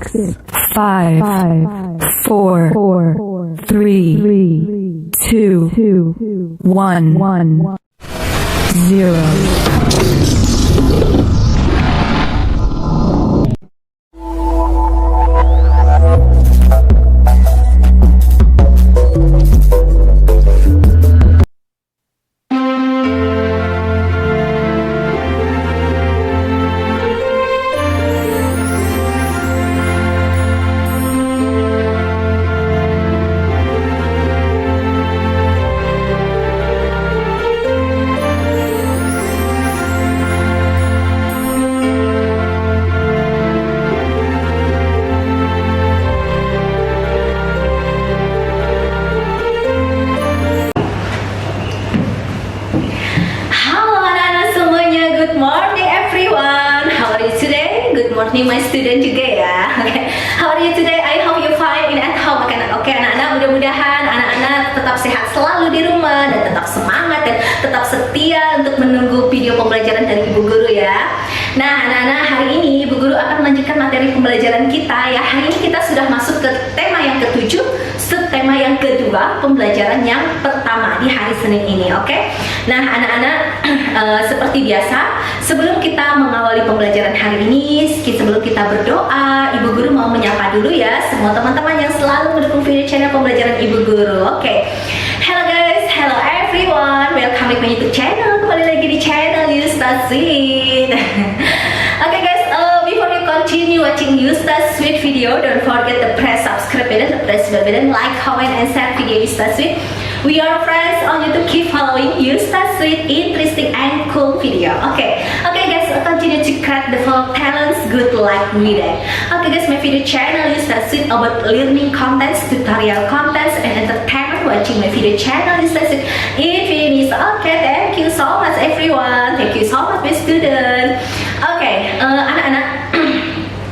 5, 4, 3, 2, 1, 0. My student juga ya. Okay. How are you today? I hope you fine in at home. Oke, anak-anak, mudah-mudahan anak-anak tetap sehat selalu di rumah dan tetap semangat dan tetap setia untuk menunggu video pembelajaran dari Ibu Guru ya. Nah, anak-anak, hari ini Ibu Guru akan melanjutkan materi pembelajaran kita ya. Hari ini kita sudah masuk ke tema yang ke-7, subtema yang kedua, pembelajaran yang pertama di hari Senin ini. Oke. Nah, anak-anak, seperti biasa, sebelum kita mengawali pembelajaran hari ini, sebelum kita berdoa, Ibu Guru mau menyapa dulu ya semua teman-teman yang selalu mendukung video channel pembelajaran Ibu Guru. Oke. Hello guys, hello everyone, welcome back to my YouTube channel. Kembali lagi di channel Yusta Sweet. Okay guys, before you continue watching Yusta Sweet video, don't forget to press subscribe button, press bell button, like, comment, and share video Yusta Sweet. We are friends on YouTube. Keep following Yusta Sweet, interesting and cool video. Okay guys, continue to crack the folk talents. Good luck with it. Okay guys, my video channel Yusta Sweet about learning contents, tutorial contents, and entertainment. Watching my video channel Yusta Sweet Infinite. Okay, thank you so much everyone. Thank you so much my student. Okay, anak-anak.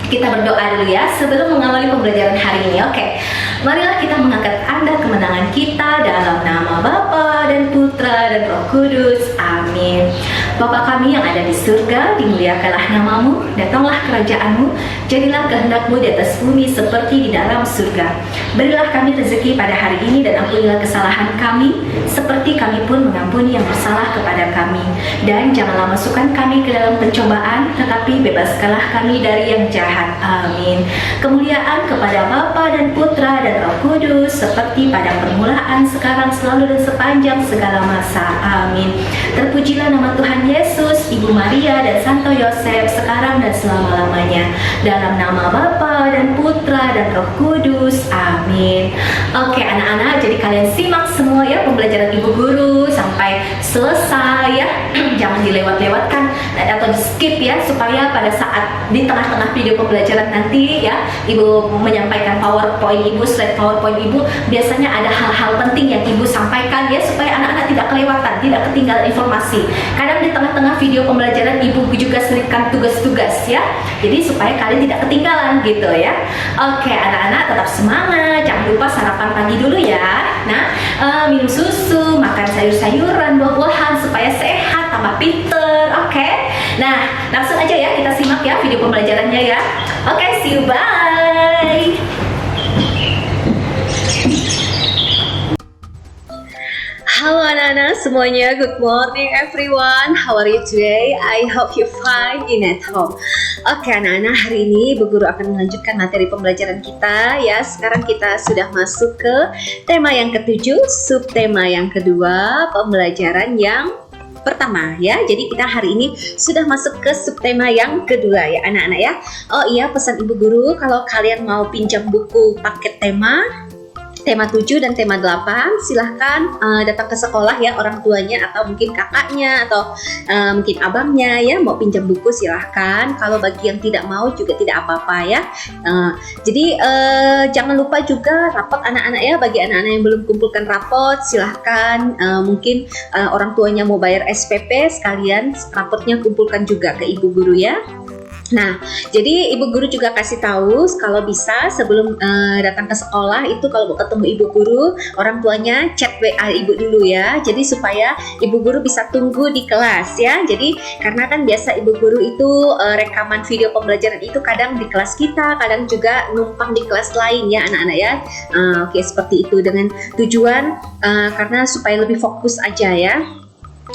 Kita berdoa dulu ya sebelum mengawali pembelajaran hari ini. Oke. Marilah kita mengangkat Anda kemenangan kita dalam nama Bapa dan Putra dan Roh Kudus. Amin. Bapa kami yang ada di surga, dimuliakanlah namamu, datanglah kerajaanmu, jadilah kehendakmu di atas bumi seperti di dalam surga. Berilah kami rezeki pada hari ini dan ampunilah kesalahan kami, seperti kami pun mengampuni yang bersalah kepada kami. Dan janganlah masukkan kami ke dalam pencobaan, tetapi bebaskanlah kami dari yang jahat. Amin. Kemuliaan kepada Bapa dan Putra dan Roh Kudus, seperti pada permulaan, sekarang, selalu, dan sepanjang segala masa. Amin. Terpujilah nama Tuhan Yesus, Ibu Maria, dan Santo Yosef, sekarang dan selama-lamanya. Dalam nama Bapa dan Putra dan Roh Kudus. Amin. Oke anak-anak, jadi kalian simak semua ya pembelajaran Ibu Guru sampai selesai ya. Jangan dilewat-lewatkan atau di skip ya, supaya pada saat di tengah-tengah video pembelajaran nanti ya, Ibu menyampaikan PowerPoint Ibu, slide PowerPoint Ibu, biasanya ada hal-hal penting yang Ibu sampaikan ya, supaya anak-anak tidak kelewatan, tidak ketinggalan informasi. Kadang di tengah-tengah video pembelajaran Ibu juga selipkan tugas-tugas ya, jadi supaya kalian tidak ketinggalan gitu ya. Oke anak-anak, tetap semangat, jangan lupa sarapan pagi dulu ya. Nah, minum susu, makan sayur-sayuran, buah-buahan supaya sehat, tambah pinter. Oke. Nah, langsung aja ya kita simak ya video pembelajarannya ya. Oke, see you, bye. Halo anak-anak semuanya, good morning everyone. How are you today? I hope you fine in at home. Oke anak-anak, hari ini Bu Guru akan melanjutkan materi pembelajaran kita ya. Sekarang kita sudah masuk ke tema yang ke-7, subtema yang kedua, pembelajaran yang pertama ya. Jadi kita hari ini sudah masuk ke subtema yang kedua ya anak-anak ya. Oh iya, pesan Ibu Guru, kalau kalian mau pinjam buku paket tema 7 dan tema 8, silahkan datang ke sekolah ya, orang tuanya atau mungkin kakaknya atau mungkin abangnya ya, mau pinjam buku silahkan. Kalau bagi yang tidak mau juga tidak apa-apa ya. Jadi jangan lupa juga rapot anak-anak ya. Bagi anak-anak yang belum kumpulkan rapot, silahkan mungkin orang tuanya mau bayar SPP, sekalian rapotnya kumpulkan juga ke Ibu Guru ya. Nah, jadi ibu guru juga kasih tahu kalau bisa sebelum datang ke sekolah itu kalau mau ketemu ibu guru, orang tuanya chat WA ibu dulu ya. Jadi supaya ibu guru bisa tunggu di kelas ya. Jadi karena kan biasa ibu guru itu rekaman video pembelajaran itu kadang di kelas kita, kadang juga numpang di kelas lain ya anak-anak ya. Oke, seperti itu dengan tujuan karena supaya lebih fokus aja ya.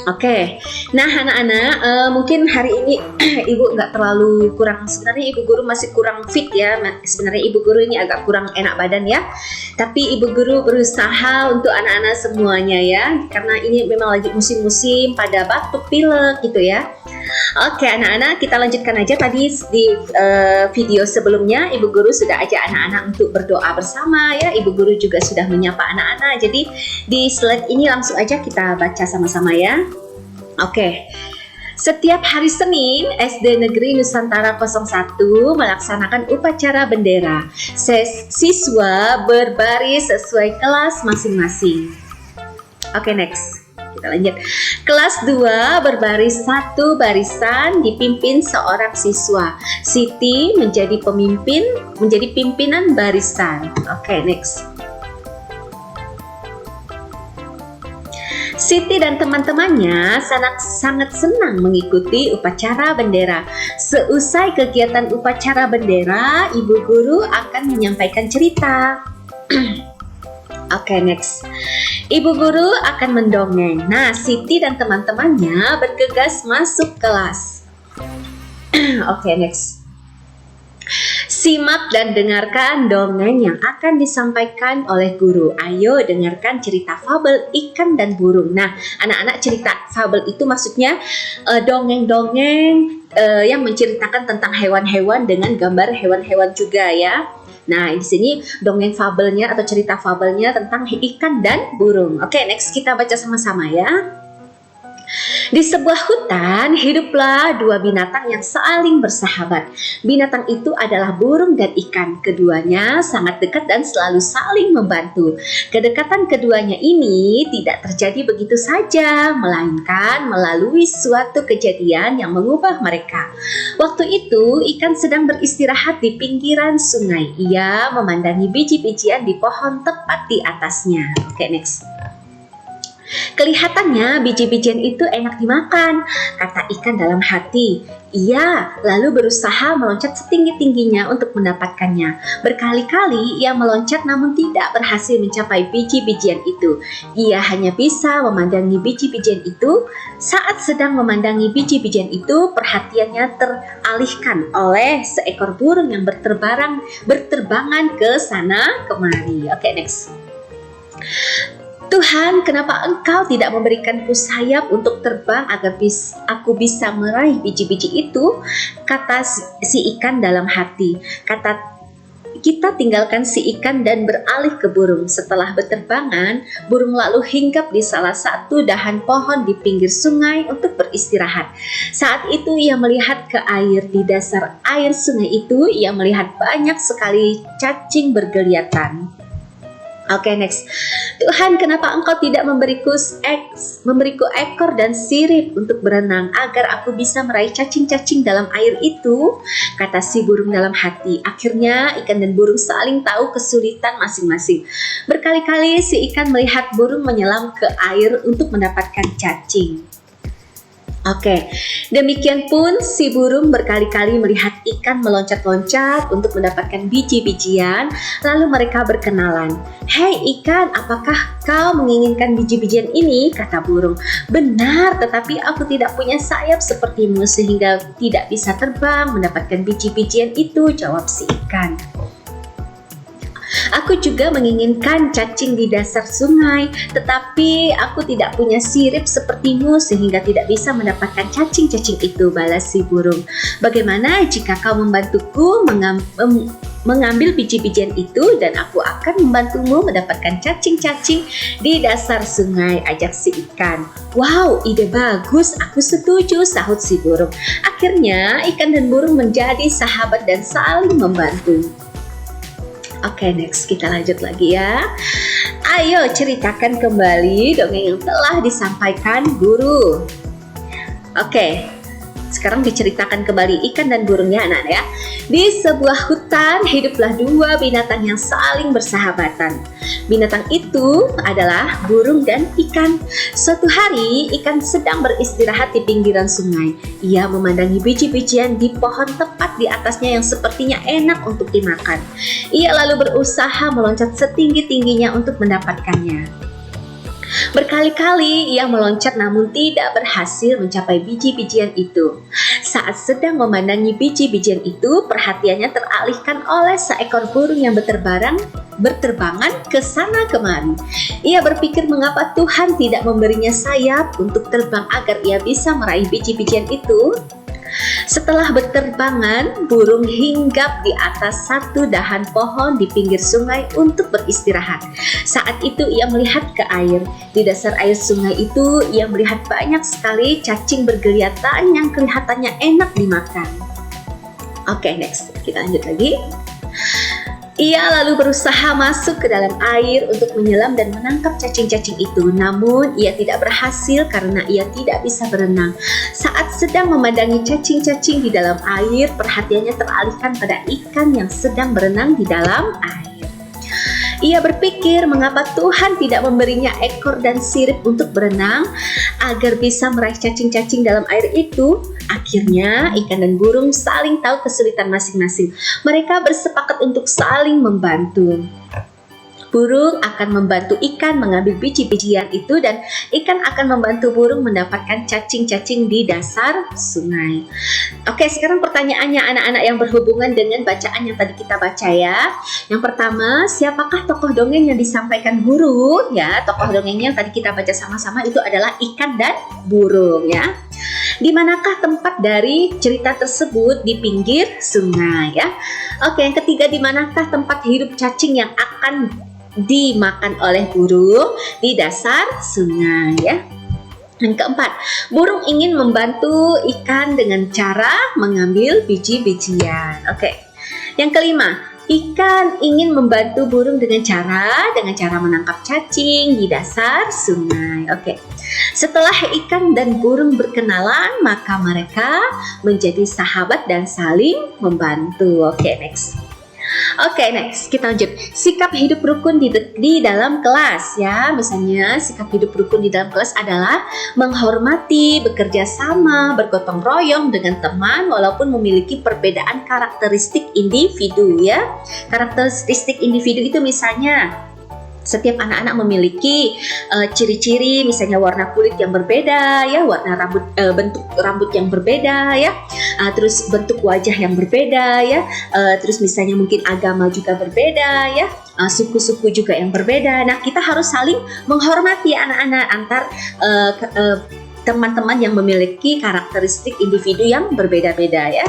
Oke, nah anak-anak mungkin hari ini ibu nggak terlalu kurang, sebenarnya ibu guru masih kurang fit ya, sebenarnya ibu guru ini agak kurang enak badan ya, tapi ibu guru berusaha untuk anak-anak semuanya ya, karena ini memang lagi musim-musim pada batuk pilek gitu ya. Oke anak-anak, kita lanjutkan aja. Tadi di video sebelumnya ibu guru sudah ajak anak-anak untuk berdoa bersama ya, ibu guru juga sudah menyapa anak-anak, jadi di slide ini langsung aja kita baca sama-sama ya. Oke. Setiap hari Senin, SD Negeri Nusantara 01 melaksanakan upacara bendera. Siswa berbaris sesuai kelas masing-masing. Oke, next. Kita lanjut. Kelas 2 berbaris satu barisan dipimpin seorang siswa. Siti menjadi pimpinan barisan. Oke, next. Siti dan teman-temannya sangat senang mengikuti upacara bendera. Seusai kegiatan upacara bendera, ibu guru akan menyampaikan cerita. Oke, next. Ibu guru akan mendongeng. Nah, Siti dan teman-temannya bergegas masuk kelas. Oke, next. Simak dan dengarkan dongeng yang akan disampaikan oleh guru. Ayo dengarkan cerita fabel ikan dan burung. Nah, anak-anak, cerita fabel itu maksudnya dongeng-dongeng yang menceritakan tentang hewan-hewan dengan gambar hewan-hewan juga ya. Nah, di sini dongeng fabelnya atau cerita fabelnya tentang ikan dan burung. Oke, next kita baca sama-sama ya. Di sebuah hutan, hiduplah dua binatang yang saling bersahabat. Binatang itu adalah burung dan ikan. Keduanya sangat dekat dan selalu saling membantu. Kedekatan keduanya ini tidak terjadi begitu saja, melainkan melalui suatu kejadian yang mengubah mereka. Waktu itu, ikan sedang beristirahat di pinggiran sungai. Ia memandangi biji-bijian di pohon tepat di atasnya. Oke, next. Kelihatannya biji-bijian itu enak dimakan, kata ikan dalam hati. Ia lalu berusaha meloncat setinggi-tingginya untuk mendapatkannya. Berkali-kali ia meloncat namun tidak berhasil mencapai biji-bijian itu. Ia hanya bisa memandangi biji-bijian itu. Saat sedang memandangi biji-bijian itu, perhatiannya teralihkan oleh seekor burung yang berterbangan ke sana kemari. Oke, next. Tuhan, kenapa Engkau tidak memberikanku sayap untuk terbang agar aku bisa meraih biji-biji itu? Kata si ikan dalam hati. Kita tinggalkan si ikan dan beralih ke burung. Setelah berterbangan, burung lalu hinggap di salah satu dahan pohon di pinggir sungai untuk beristirahat. Saat itu ia melihat ke air. Di dasar air sungai itu, ia melihat banyak sekali cacing bergeliatan. Oke, next. Tuhan, kenapa Engkau tidak memberiku ekor dan sirip untuk berenang agar aku bisa meraih cacing-cacing dalam air itu? Kata si burung dalam hati. Akhirnya ikan dan burung saling tahu kesulitan masing-masing. Berkali-kali si ikan melihat burung menyelam ke air untuk mendapatkan cacing. Oke, demikian pun si burung berkali-kali melihat ikan meloncat-loncat untuk mendapatkan biji-bijian, lalu mereka berkenalan. Hei ikan, apakah kau menginginkan biji-bijian ini? Kata burung. Benar, tetapi aku tidak punya sayap sepertimu sehingga tidak bisa terbang mendapatkan biji-bijian itu, jawab si ikan. Aku juga menginginkan cacing di dasar sungai, tetapi aku tidak punya sirip sepertimu sehingga tidak bisa mendapatkan cacing-cacing itu, balas si burung. Bagaimana jika kau membantuku mengambil biji-bijian itu dan aku akan membantumu mendapatkan cacing-cacing di dasar sungai, ajak si ikan. Wow, ide bagus, aku setuju, sahut si burung. Akhirnya ikan dan burung menjadi sahabat dan saling membantu. Oke, next kita lanjut lagi ya. Ayo ceritakan kembali dongeng yang telah disampaikan guru. Oke, Sekarang diceritakan kembali ikan dan burungnya anak-anak ya. Di sebuah hutan hiduplah dua binatang yang saling bersahabatan. Binatang itu adalah burung dan ikan. Suatu hari ikan sedang beristirahat di pinggiran sungai. Ia memandangi biji-bijian di pohon tepat di atasnya yang sepertinya enak untuk dimakan. Ia lalu berusaha meloncat setinggi-tingginya untuk mendapatkannya. Berkali-kali ia meloncat namun tidak berhasil mencapai biji-bijian itu. Saat sedang memandangi biji-bijian itu, perhatiannya teralihkan oleh seekor burung yang berterbangan ke sana kemari. Ia berpikir mengapa Tuhan tidak memberinya sayap untuk terbang agar ia bisa meraih biji-bijian itu. Setelah berterbangan, burung hinggap di atas satu dahan pohon di pinggir sungai untuk beristirahat. Saat itu ia melihat ke air. Di dasar air sungai itu ia melihat banyak sekali cacing bergeliatan yang kelihatannya enak dimakan. Oke, next. Kita lanjut lagi. Ia lalu berusaha masuk ke dalam air untuk menyelam dan menangkap cacing-cacing itu. Namun ia tidak berhasil karena ia tidak bisa berenang. Saat sedang memandangi cacing-cacing di dalam air, perhatiannya teralihkan pada ikan yang sedang berenang di dalam air. Ia berpikir mengapa Tuhan tidak memberinya ekor dan sirip untuk berenang agar bisa meraih cacing-cacing dalam air itu. Akhirnya ikan dan burung saling tahu kesulitan masing-masing. Mereka bersepakat untuk saling membantu. Burung akan membantu ikan mengambil biji-bijian itu dan ikan akan membantu burung mendapatkan cacing-cacing di dasar sungai. Oke, sekarang pertanyaannya anak-anak yang berhubungan dengan bacaan yang tadi kita baca ya. Yang pertama, siapakah tokoh dongeng yang disampaikan guru? Ya, tokoh dongengnya yang tadi kita baca sama-sama itu adalah ikan dan burung ya. Di manakah tempat dari cerita tersebut? Di pinggir sungai ya. Oke, yang ketiga, di manakah tempat hidup cacing yang akan dimakan oleh burung? Di dasar sungai ya. Yang keempat, burung ingin membantu ikan dengan cara mengambil biji-bijian. Oke. Yang kelima, ikan ingin membantu burung dengan cara menangkap cacing di dasar sungai. Oke. Setelah ikan dan burung berkenalan, maka mereka menjadi sahabat dan saling membantu. Oke, next. Oke, next kita lanjut. Sikap hidup rukun di dalam kelas ya. Misalnya sikap hidup rukun di dalam kelas adalah menghormati, bekerja sama, bergotong royong dengan teman walaupun memiliki perbedaan karakteristik individu ya. Karakteristik individu itu misalnya setiap anak-anak memiliki ciri-ciri, misalnya warna kulit yang berbeda ya, warna rambut, bentuk rambut yang berbeda ya, terus bentuk wajah yang berbeda ya, terus misalnya mungkin agama juga berbeda ya, suku-suku juga yang berbeda. Nah, kita harus saling menghormati anak-anak antar teman-teman yang memiliki karakteristik individu yang berbeda-beda ya.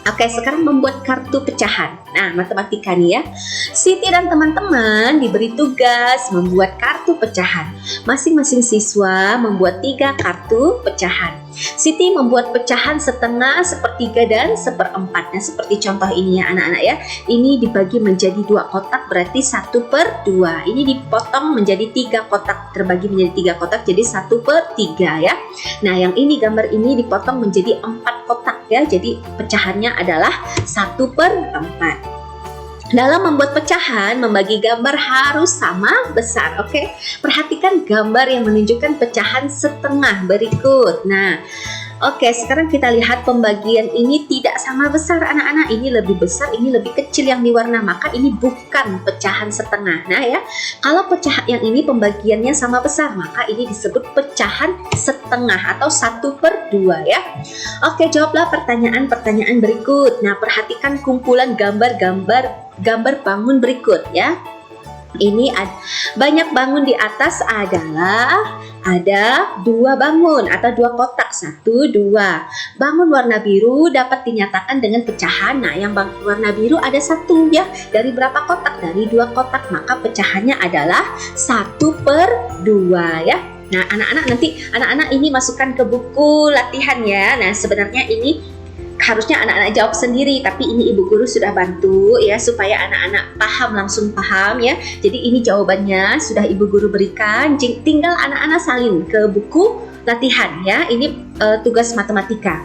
Oke, sekarang membuat kartu pecahan. Nah, matematika nih ya. Siti dan teman-teman diberi tugas membuat kartu pecahan. Masing-masing siswa membuat 3 kartu pecahan. Siti membuat pecahan setengah, sepertiga, dan seperempat. Nah, seperti contoh ini ya anak-anak ya. Ini dibagi menjadi 2 kotak, berarti 1/2. Ini dipotong menjadi 3 kotak, terbagi menjadi 3 kotak, jadi 1/3 ya. Nah, yang ini gambar ini dipotong menjadi 4 kotak ya. Jadi pecahannya adalah 1/4. Dalam membuat pecahan, membagi gambar harus sama besar, oke? Perhatikan gambar yang menunjukkan pecahan setengah berikut. Nah, oke, sekarang kita lihat pembagian ini tidak sama besar anak-anak. Ini lebih besar, ini lebih kecil yang diwarna, maka ini bukan pecahan setengah. Nah ya, kalau pecahan yang ini pembagiannya sama besar, maka ini disebut pecahan setengah atau 1/2 ya. Oke, jawablah pertanyaan-pertanyaan berikut. Nah, perhatikan kumpulan gambar bangun berikut ya. Ini banyak bangun di atas adalah ada 2 bangun atau 2 kotak, 1, 2. Bangun warna biru dapat dinyatakan dengan pecahan. Nah, yang warna biru ada 1 ya. Dari berapa kotak? Dari 2 kotak, maka pecahannya adalah 1/2 ya. Nah, anak-anak ini masukkan ke buku latihan ya. Nah, sebenarnya ini harusnya anak-anak jawab sendiri, tapi ini ibu guru sudah bantu ya supaya anak-anak langsung paham ya. Jadi ini jawabannya sudah ibu guru berikan, tinggal anak-anak salin ke buku latihan ya. Ini tugas matematika.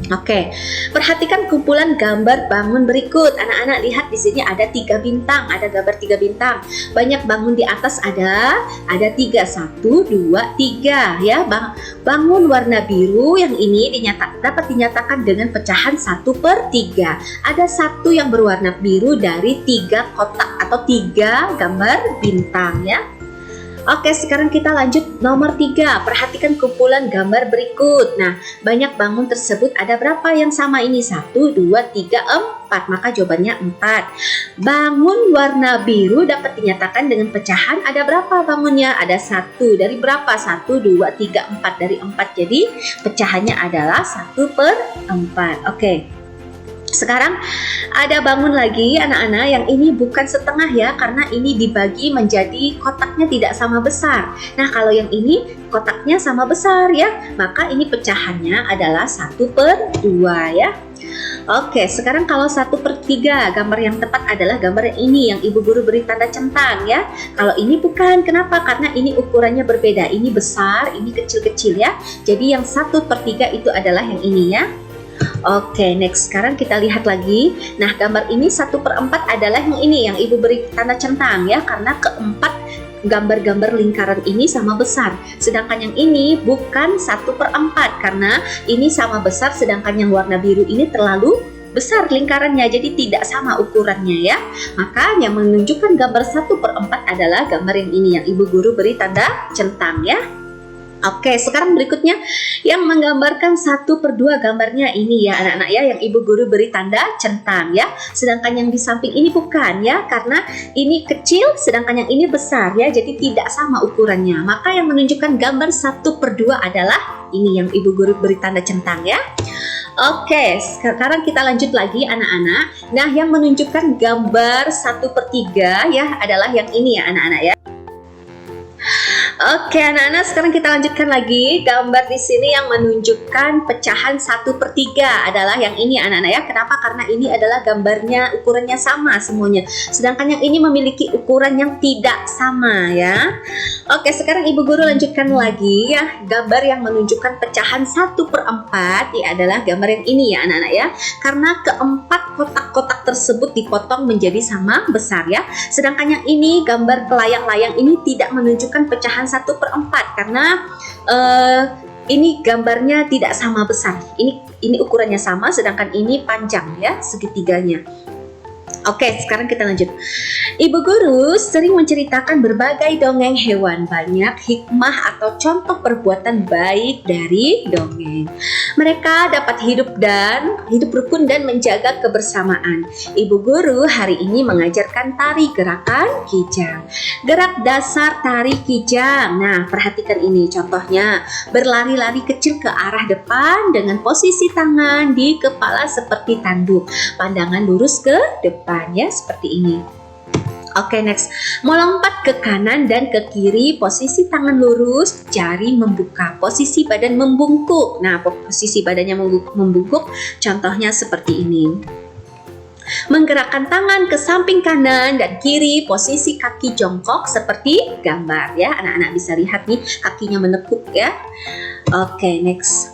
Oke, perhatikan kumpulan gambar bangun berikut. Anak-anak lihat di sini ada 3 bintang, ada gambar 3 bintang. Banyak bangun di atas ada 3, 1, 2, 3 ya. Bangun warna biru yang ini dapat dinyatakan dengan pecahan 1/3. Ada 1 yang berwarna biru dari 3 kotak atau 3 gambar bintang ya. Oke, sekarang kita lanjut nomor 3. Perhatikan kumpulan gambar berikut. Nah, banyak bangun tersebut ada berapa yang sama ini? 1, 2, 3, 4. Maka jawabannya 4. Bangun warna biru dapat dinyatakan dengan pecahan ada berapa bangunnya? Ada 1. Dari berapa? 1, 2, 3, 4. Dari 4. Jadi pecahannya adalah 1/4. Oke. Sekarang ada bangun lagi anak-anak yang ini bukan setengah ya, karena ini dibagi menjadi kotaknya tidak sama besar. Nah, kalau yang ini kotaknya sama besar ya, maka ini pecahannya adalah 1/2 ya. Oke, sekarang kalau 1/3, gambar yang tepat adalah gambar yang ini yang ibu guru beri tanda centang ya. Kalau ini bukan, kenapa? Karena ini ukurannya berbeda, ini besar, ini kecil-kecil ya. Jadi yang 1/3 itu adalah yang ini ya. Oke, next. Sekarang kita lihat lagi. Nah, gambar ini 1/4 adalah yang ini yang ibu beri tanda centang ya, karena keempat gambar-gambar lingkaran ini sama besar. Sedangkan yang ini bukan 1/4 karena ini sama besar, sedangkan yang warna biru ini terlalu besar lingkarannya, jadi tidak sama ukurannya ya. Maka yang menunjukkan gambar 1/4 adalah gambar yang ini yang ibu guru beri tanda centang ya. Oke, sekarang berikutnya yang menggambarkan 1/2 gambarnya ini ya anak-anak ya, yang ibu guru beri tanda centang ya. Sedangkan yang di samping ini bukan ya, karena ini kecil sedangkan yang ini besar ya, jadi tidak sama ukurannya. Maka yang menunjukkan gambar 1/2 adalah ini yang ibu guru beri tanda centang ya. Oke, sekarang kita lanjut lagi anak-anak. Nah, yang menunjukkan gambar 1/3 ya adalah yang ini ya anak-anak ya. Oke anak-anak, sekarang kita lanjutkan lagi. Gambar di sini yang menunjukkan pecahan 1/3 adalah yang ini anak-anak ya. Kenapa? Karena ini adalah gambarnya ukurannya sama semuanya. Sedangkan yang ini memiliki ukuran yang tidak sama ya. Oke, sekarang ibu guru lanjutkan lagi ya. Gambar yang menunjukkan pecahan 1/4 ya adalah gambar yang ini ya anak-anak ya. Karena keempat kotak-kotak tersebut dipotong menjadi sama besar ya. Sedangkan yang ini gambar pelayang-layang ini tidak menunjukkan pecahan 1/4 karena ini gambarnya tidak sama besar. Ini ukurannya sama, sedangkan ini panjang ya segitiganya. Oke, sekarang kita lanjut. Ibu guru sering menceritakan berbagai dongeng hewan, banyak hikmah atau contoh perbuatan baik dari dongeng. Mereka dapat hidup rukun dan menjaga kebersamaan. Ibu guru hari ini mengajarkan tari gerakan kijang. Gerak dasar tari kijang. Nah, perhatikan ini contohnya. Berlari-lari kecil ke arah depan dengan posisi tangan di kepala seperti tanduk. Pandangan lurus ke depan ya, seperti ini. Oke, next. Melompat ke kanan dan ke kiri, posisi tangan lurus, jari membuka, posisi badan membungkuk. Nah, posisi badannya membungkuk, contohnya seperti ini. Menggerakkan tangan ke samping kanan dan kiri, posisi kaki jongkok seperti gambar ya. Anak-anak bisa lihat nih, kakinya menekuk ya. Oke, next.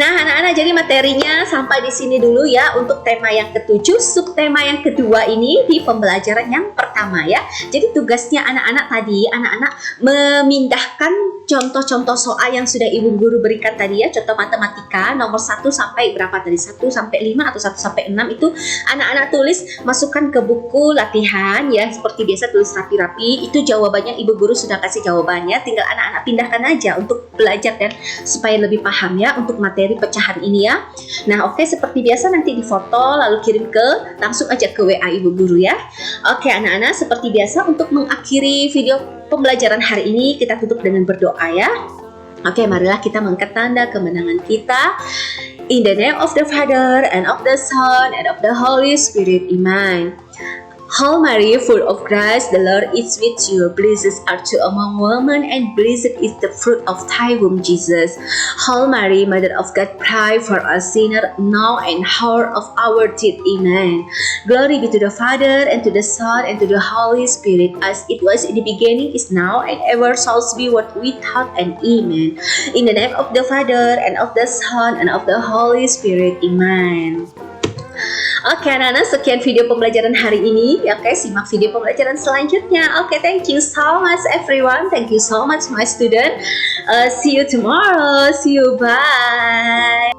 Nah anak-anak, jadi materinya sampai di sini dulu ya untuk tema yang ke-7. Subtema yang kedua ini di pembelajaran yang pertama ya. Jadi tugasnya anak-anak tadi, anak-anak memindahkan contoh-contoh soal yang sudah ibu guru berikan tadi ya. Contoh matematika nomor 1 sampai berapa tadi? 1 sampai 5 atau 1 sampai 6 itu anak-anak tulis, masukkan ke buku latihan ya. Seperti biasa tulis rapi-rapi. Itu jawabannya ibu guru sudah kasih jawabannya. Tinggal anak-anak pindahkan aja untuk belajar dan supaya lebih paham ya untuk materi pecahan ini ya. Nah, oke, seperti biasa nanti difoto lalu kirim langsung aja ke WA ibu guru ya. Oke anak-anak, seperti biasa untuk mengakhiri video pembelajaran hari ini kita tutup dengan berdoa ya. Oke, marilah kita mengangkat tanda kemenangan kita. In the name of the Father and of the Son and of the Holy Spirit, Amen. Hail Mary, full of grace, the Lord is with you. Blessed art thou among women, and blessed is the fruit of thy womb, Jesus. Hail Mary, Mother of God, pray for us sinners, now and hour of our death. Amen. Glory be to the Father, and to the Son, and to the Holy Spirit, as it was in the beginning, is now, and ever shall be, world without end. Amen. In the name of the Father, and of the Son, and of the Holy Spirit. Amen. Oke anak-anak, sekian video pembelajaran hari ini. Oke, simak video pembelajaran selanjutnya. Oke, thank you so much everyone. Thank you so much my student. See you tomorrow. See you, bye.